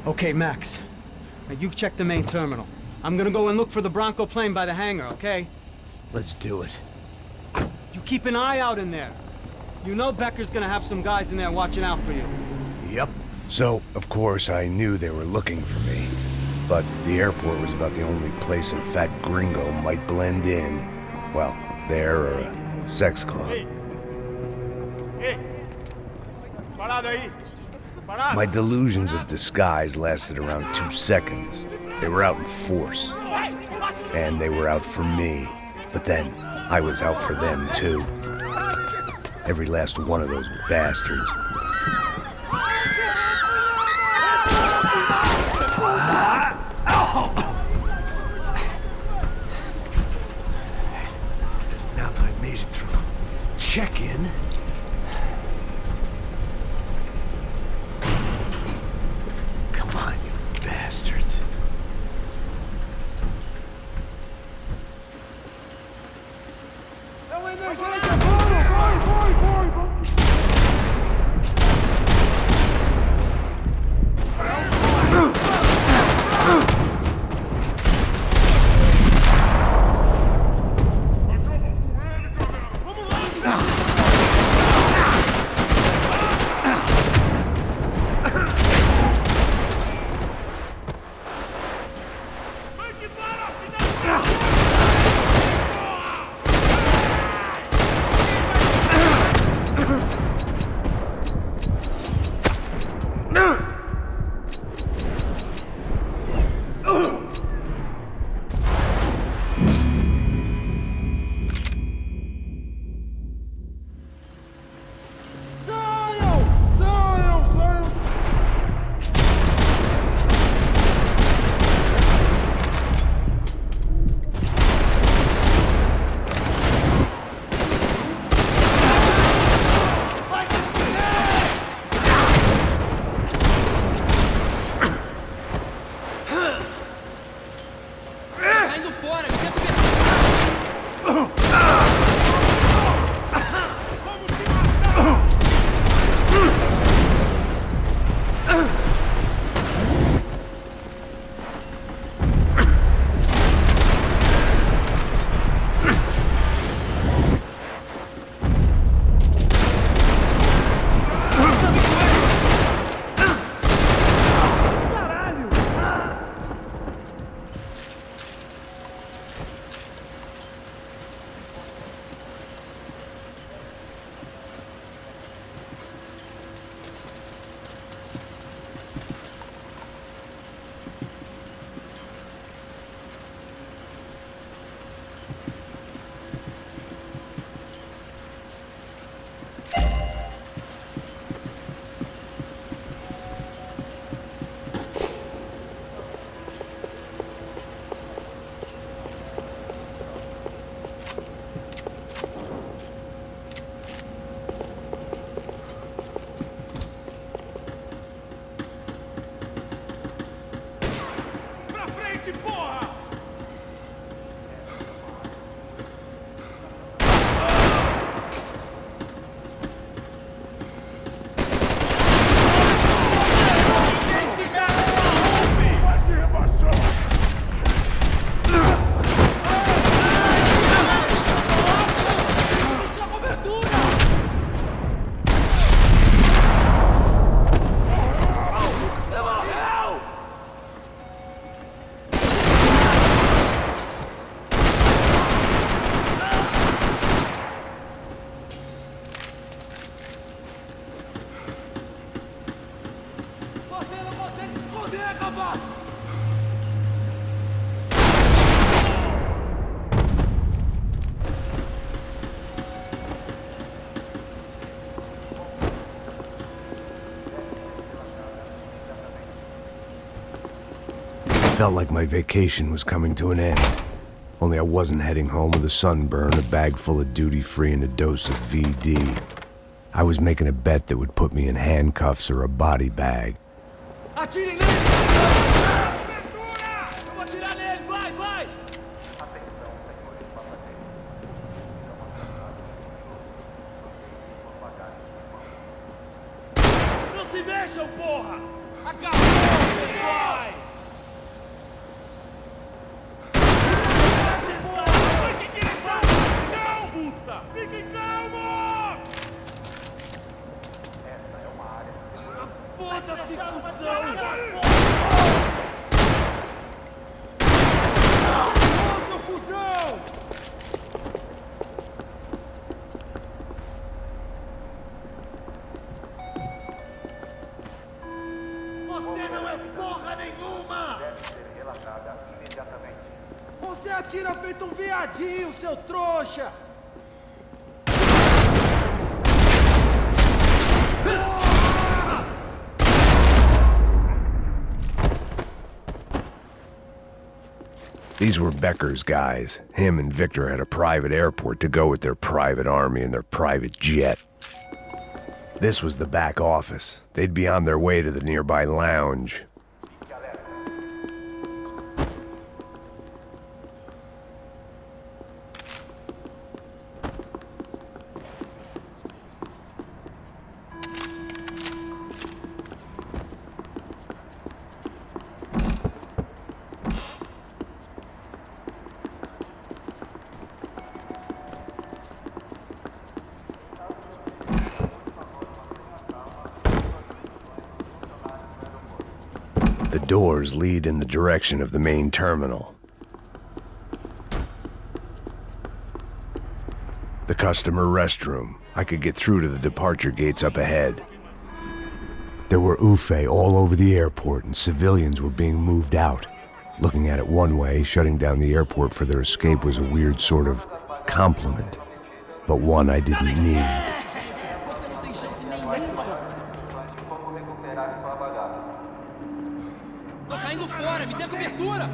Okay, Max. Now you check the main terminal. I'm gonna go and look for the Bronco plane by the hangar, okay? Let's do it. You keep an eye out in there. You know Becker's gonna have some guys in there watching out for you. Yep. So, of course, I knew they were looking for me. But the airport was about the only place a fat gringo might blend in. Well, there or a sex club. My delusions of disguise lasted around 2 seconds. They were out in force. And they were out for me. But then, I was out for them too. Every last one of those bastards. Now that I've made it through check-in, come on, you bastards. Felt like my vacation was coming to an end. Only I wasn't heading home with a sunburn, a bag full of duty-free, and a dose of VD. I was making a bet that would put me in handcuffs or a body bag. Atirem nele! Abertura! Eu vou atirar nele! Vai, vai! Não se mexam, porra! Acabou! Vai de direção! Não, puta! Fiquem calmos! Foda-se, cuzão! Ô, cuzão! Você não é porra nenhuma! Deve ser relatada imediatamente. Você atira feito um viadinho, seu trouxa! These were Becker's guys. Him and Victor had a private airport to go with their private army and their private jet. This was the back office. They'd be on their way to the nearby lounge. The doors lead in the direction of the main terminal. The customer restroom. I could get through to the departure gates up ahead. There were UFE all over the airport and civilians were being moved out. Looking at it one way, shutting down the airport for their escape was a weird sort of compliment, but one I didn't need. Tô caindo fora, me dê cobertura!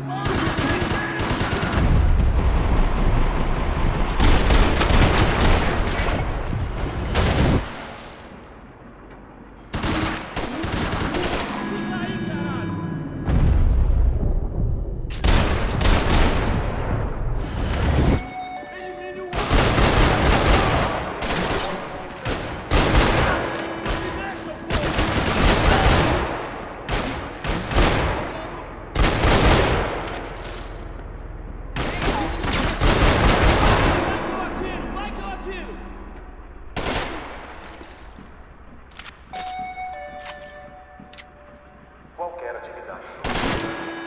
Qualquer atividade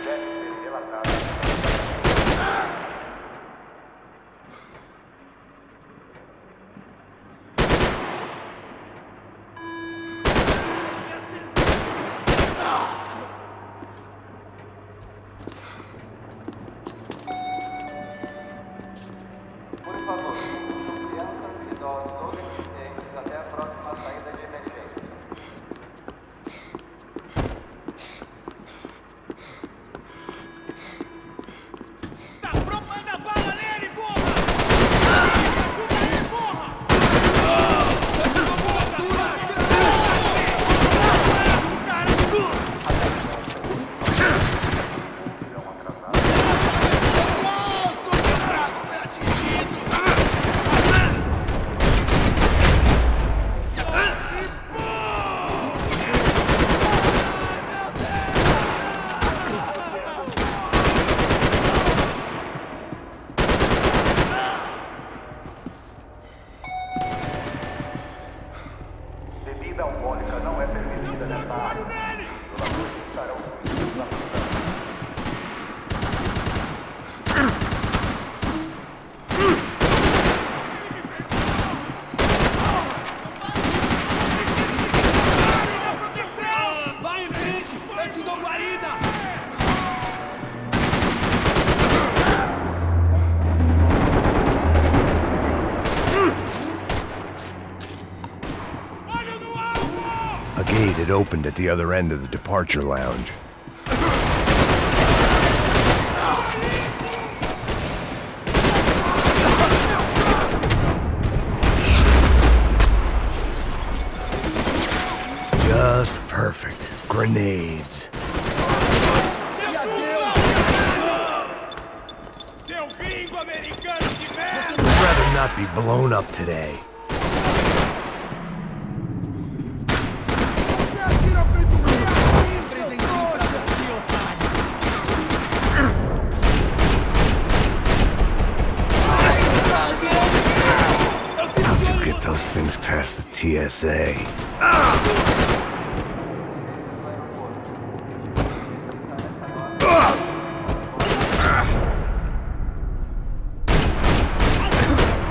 deve ser relatada. Por favor, são crianças, idosos ou deficientes até a próxima saída de emergência. Está pronto pra dar bala nele, porra! Ajuda aí, porra! Nossa, meu braço foi atingido! Bebida alcoólica não é permitida nesta área. Nele! Os violadores estarão sujeitos à multa. Vai em frente! Eu te dou guarida! Olho no alvo! A gate had opened at the other end of the departure lounge. Just perfect. Grenades. Seu gringo americano de merda! I'd rather not be blown up today. Você atira feito um viadinho, seu trouxa! This thing's past the TSA.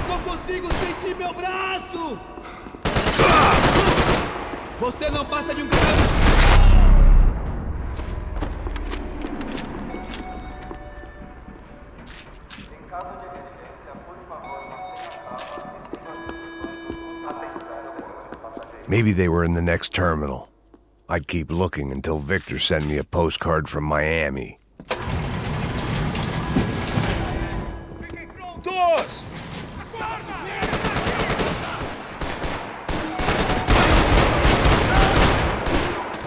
Não consigo sentir meu braço! Você não passa de um cara. Em caso de emergência, por favor, mantenha calma e siga as instruções dos passageiros. Maybe they were in the next terminal. I'd keep looking until Victor sent me a postcard from Miami. Dos!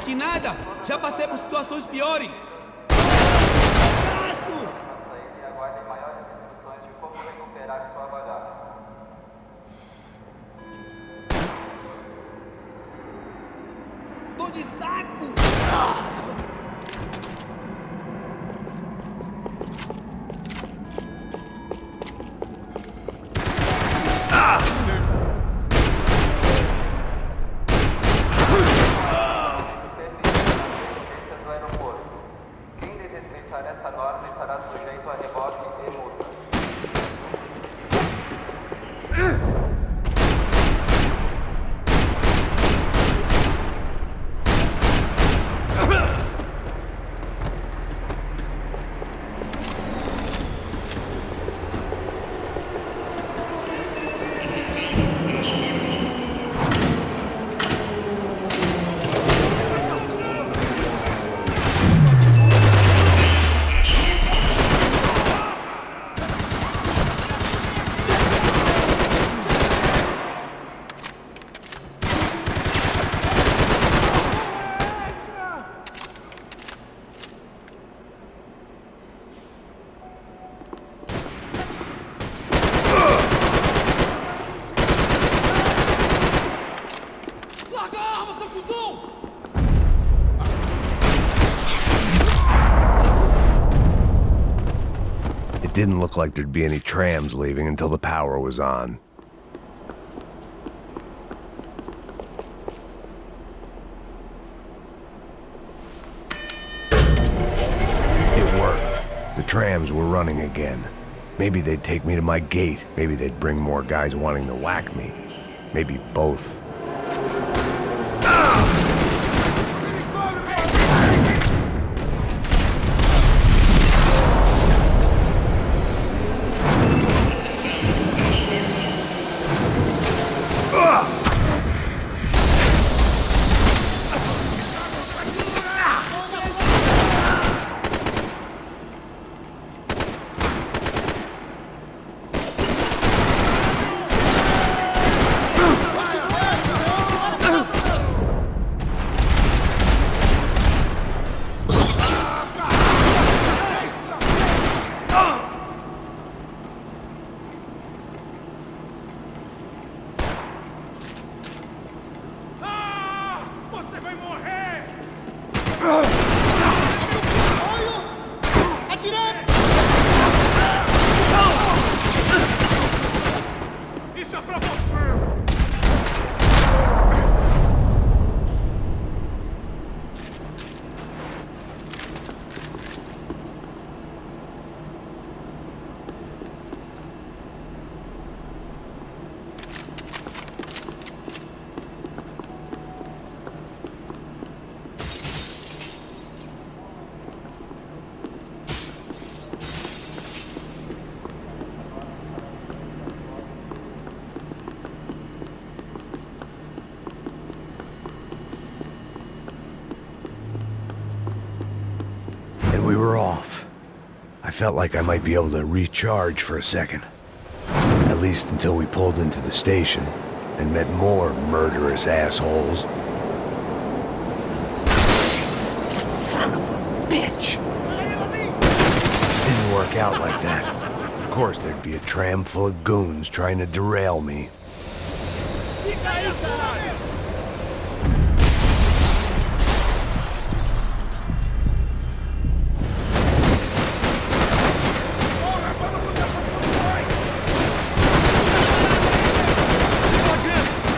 Que nada! Já passei por situações piores! Braço! Na saída e aguardem maiores instruções de como recuperar sua bagagem. Tô de saco! Emergências do aeroporto. Quem desrespeitar essa norma estará sujeito a reboque e multa. Larga a arma, seu cuzão! It didn't look like there'd be any trams leaving until the power was on. It worked. The trams were running again. Maybe they'd take me to my gate. Maybe they'd bring more guys wanting to whack me. Maybe both. Você vai morrer! Atirei! Isso é pra você! And we were off. I felt like I might be able to recharge for a second. At least until we pulled into the station and met more murderous assholes. Son of a bitch! Didn't work out like that. Of course there'd be a tram full of goons trying to derail me. Fica aí, caralho! Siga adiante!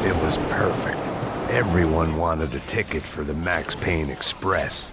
It was perfect. Everyone wanted a ticket for the Max Payne Express.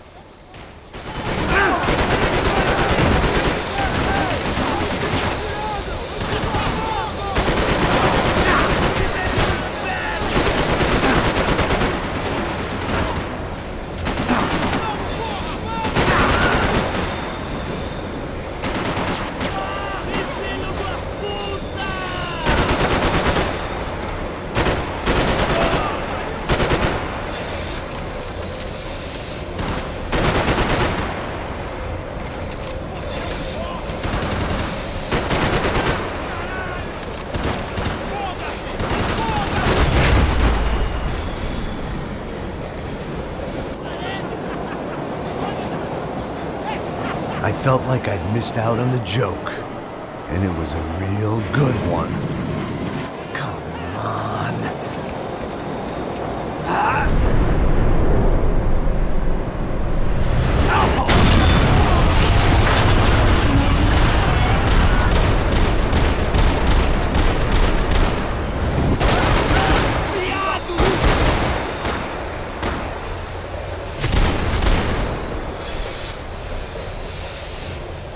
I felt like I'd missed out on the joke, and it was a real good one. Come on.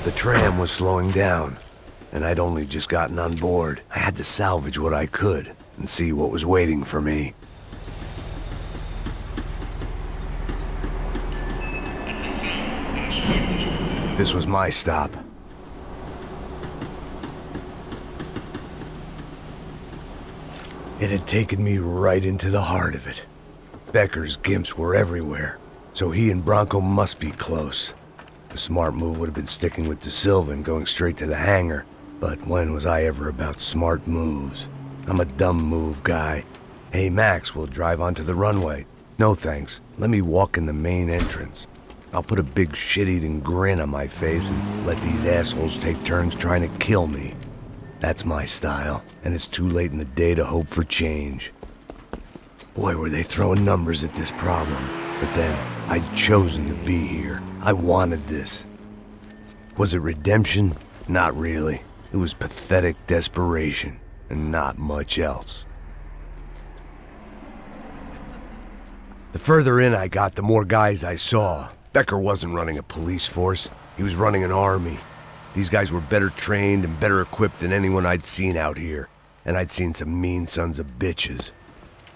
The tram was slowing down, and I'd only just gotten on board. I had to salvage what I could and see what was waiting for me. This was my stop. It had taken me right into the heart of it. Becker's gimps were everywhere, so he and Bronco must be close. The smart move would have been sticking with De Silva and going straight to the hangar, but when was I ever about smart moves? I'm a dumb move guy. Hey Max, we'll drive onto the runway. No thanks, let me walk in the main entrance. I'll put a big shit-eating grin on my face and let these assholes take turns trying to kill me. That's my style, and it's too late in the day to hope for change. Boy, were they throwing numbers at this problem. But then, I'd chosen to be here. I wanted this. Was it redemption? Not really. It was pathetic desperation, and not much else. The further in I got, the more guys I saw. Becker wasn't running a police force. He was running an army. These guys were better trained and better equipped than anyone I'd seen out here. And I'd seen some mean sons of bitches.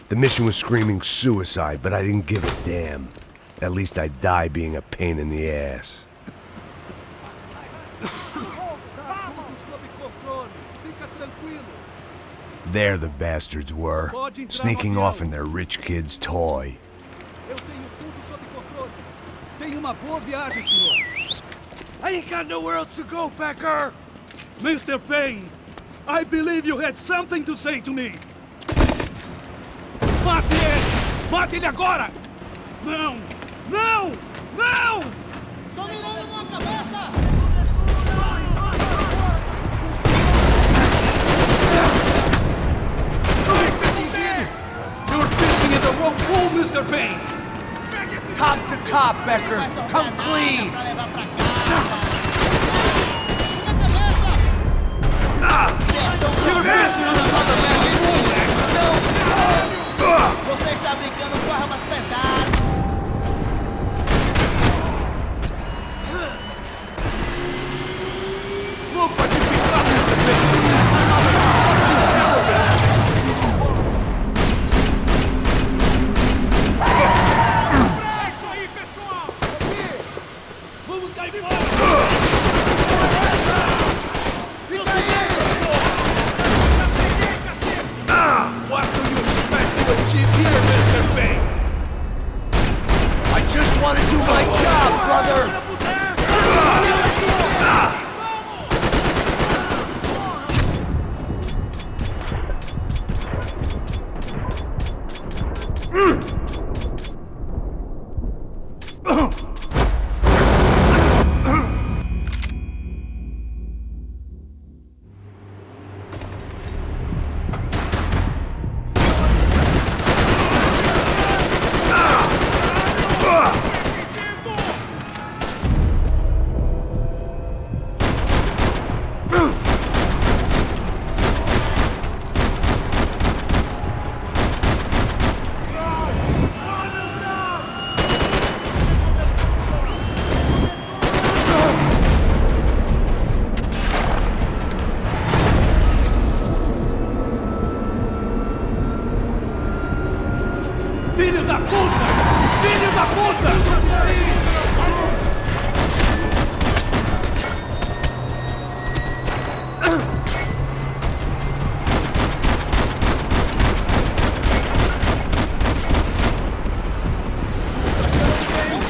The mission was screaming suicide, but I didn't give a damn. At least I'd die being a pain in the ass. There the bastards were, sneaking off in their rich kid's toy. Tenha uma boa viagem, senhor. I ain't got nowhere else to go, Becker. Mr. Payne, I believe you had something to say to me. Mate ele! Mate ele agora! Não! Não! Não! Estou mirando na cabeça! You're fishing in the wrong pool, Mr. Payne! Cop to cop, Becker! Come clean! You're fishing on another man's pool, Max! Você está brincando com armas pesadas! Look what you become, Mr. Payne! Another terrorist! Isso aí, pessoal! Vamos cair fora! Fica aí! What do you expect to achieve here, Mr. Payne? I just want to do my job, brother! puta! Filho da puta!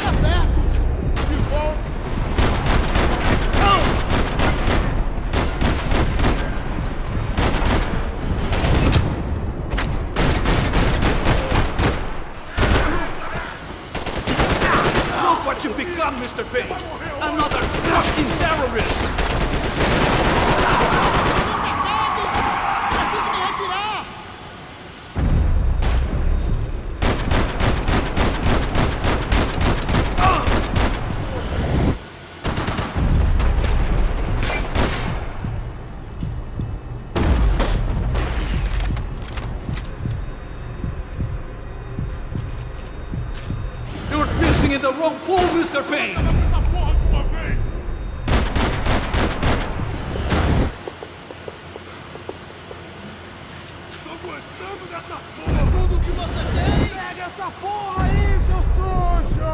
Tá certo! De volta! Look what you become, Mr. Payne! Another fucking terrorist! Sacado! Preciso me retirar! You're pissing in the wrong pool, Mr. Payne! Essa porra de uma vez! Tô gostando dessa Isso é tudo que você tem? Pega essa porra aí, seus trouxa!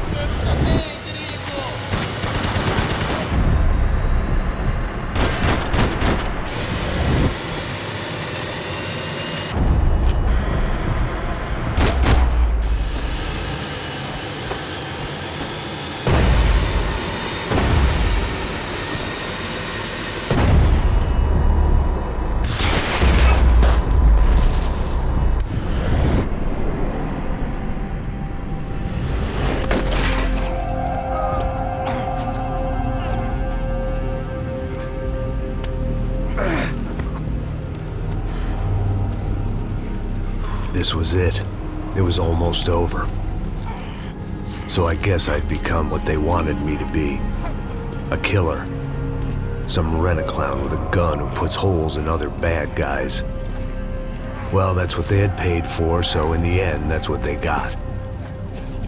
Você não tá bem, Trigo! This was it. It was almost over. So I guess I'd become what they wanted me to be. A killer. Some rent-a-clown with a gun who puts holes in other bad guys. Well, that's what they had paid for, so in the end, that's what they got.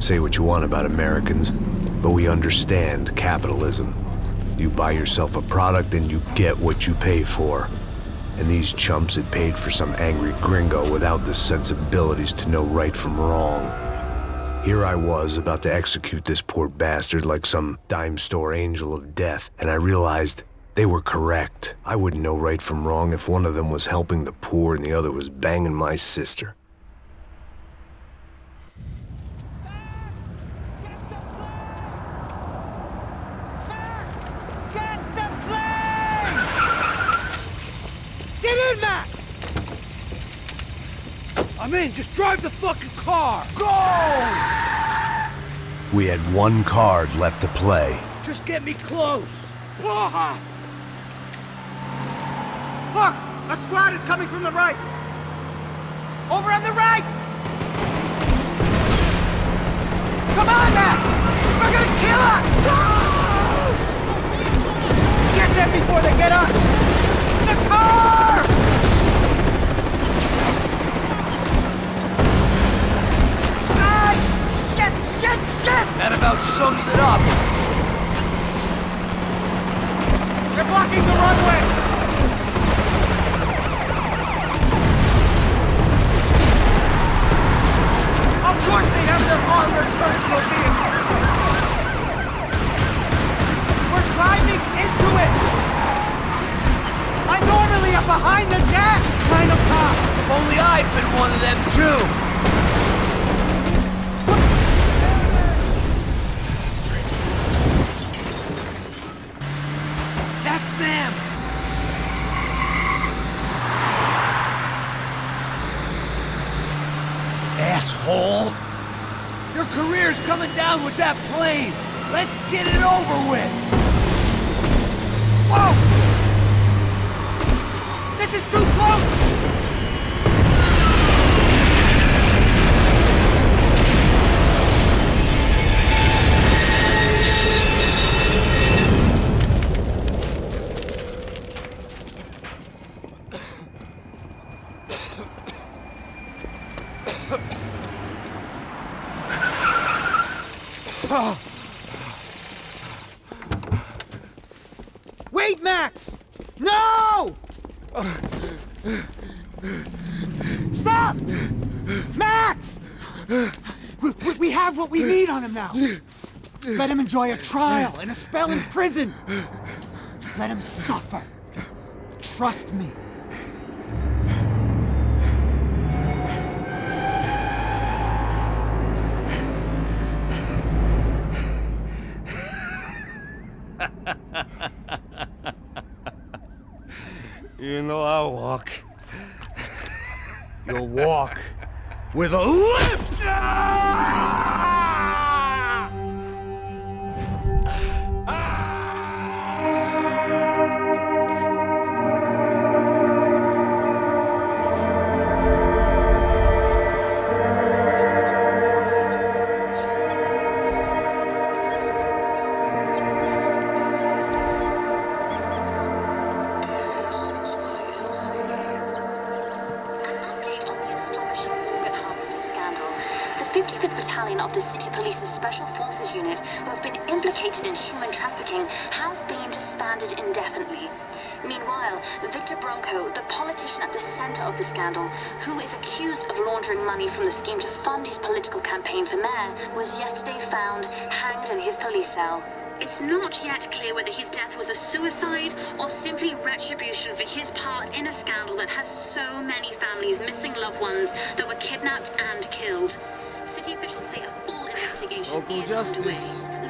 Say what you want about Americans, but we understand capitalism. You buy yourself a product and you get what you pay for. And these chumps had paid for some angry gringo without the sensibilities to know right from wrong. Here I was, about to execute this poor bastard like some dime store angel of death, and I realized they were correct. I wouldn't know right from wrong if one of them was helping the poor and the other was banging my sister. Get the plane! Get in, Max! I'm in, just drive the fucking car! Go! We had one card left to play. Just get me close! Look! A squad is coming from the right! Over on the right! Come on, Max! They're gonna kill us! Get them before they get us! The car! Ah! Shit! That about sums it up. They're blocking the runway! Of course they have their armored personal vehicle! We're driving into it! I'm normally a behind-the-desk kind of cop! If only I'd been one of them too. That's them! Asshole! Your career's coming down with that plane! Let's get it over with! Whoa! This is too close! Wait, Max! No! Stop! Max! We have what we need on him now. Let him enjoy a trial and a spell in prison. Let him suffer. Trust me. You know I'll walk. You'll walk with a limp! Of the City Police's Special Forces Unit, who have been implicated in human trafficking, has been disbanded indefinitely. Meanwhile, Victor Bronco, the politician at the center of the scandal, who is accused of laundering money from the scheme to fund his political campaign for mayor, was yesterday found hanged in his police cell. It's not yet clear whether his death was a suicide or simply retribution for his part in a scandal that has so many families missing loved ones that were kidnapped and killed. City officials say a full investigation Local is justice. underway.